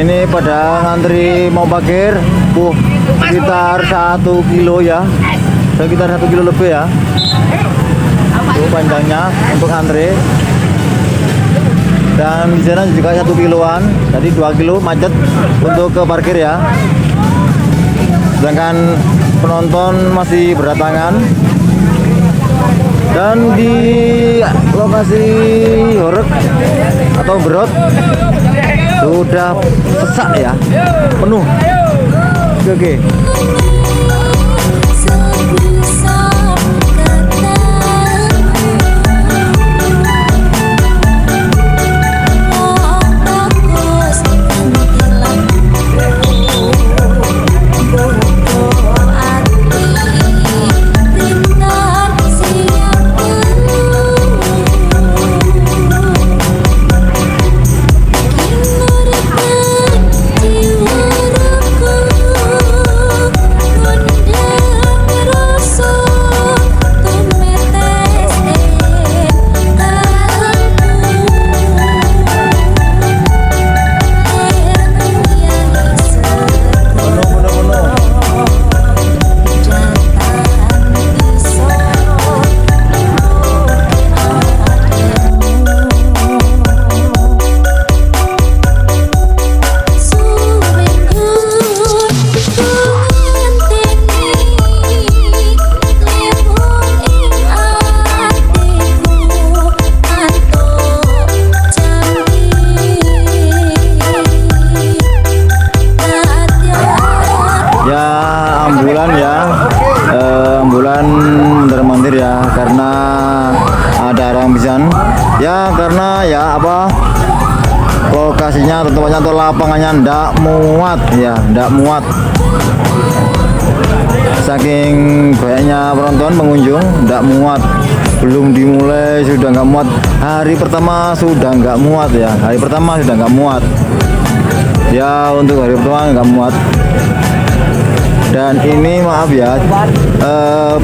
Ini pada ngantri mau parkir, sekitar 1 kilo ya, sekitar 1 kilo lebih ya. Itu panjangnya untuk antri. Dan di sana juga 1 kiloan, jadi 2 kilo macet untuk ke parkir ya. Sedangkan penonton masih berdatangan. Dan di lokasi Horeg atau Berot sudah sesak ya, penuh. Oke. Ambulan mondar-mandir ya, karena ada orang pisan ya, karena ya apa, lokasinya atau lapangannya ndak muat ya, ndak muat, saking banyaknya penonton pengunjung ndak muat. Belum dimulai sudah nggak muat, hari pertama sudah nggak muat ya, hari pertama sudah nggak muat ya, untuk hari pertama nggak muat. Dan ini maaf ya,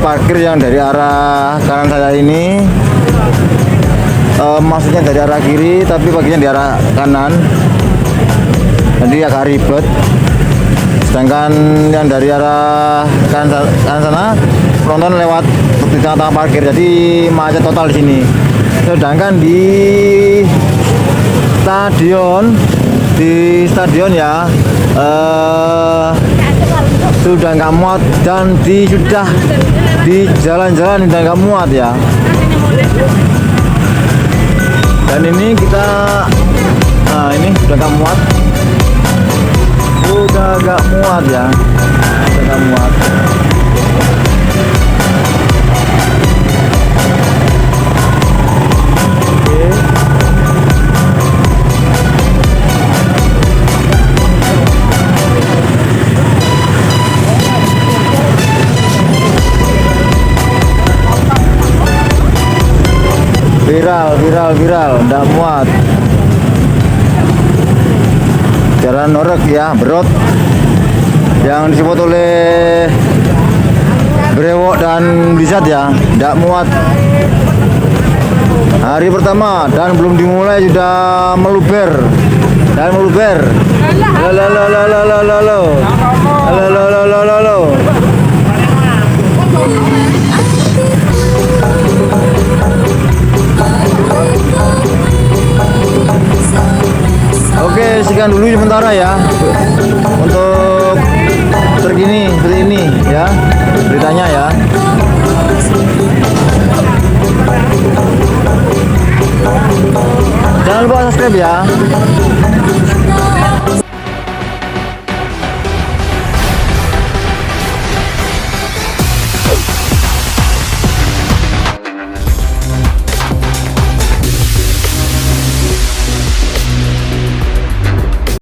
parkir yang dari arah kanan saya ini, maksudnya dari arah kiri tapi parkirnya di arah kanan, jadi agak ribet. Sedangkan yang dari arah kanan sana penonton lewat di tengah-tengah parkir, jadi macet total di sini. Sedangkan di stadion ya, sudah nggak muat, dan sudah di jalan-jalan sudah nggak muat ya. Dan ini kita, nah ini sudah nggak muat, sudah nggak muat ya, sudah nggak muat. Viral, ndak muat. Jalan Horeg ya, Berot, yang disebut oleh Brewok dan Lisat ya, ndak muat. Hari pertama dan belum dimulai sudah meluber. Halo. Oke, sekian dulu sementara ya untuk terkini seperti ini ya beritanya ya. Jangan lupa subscribe ya.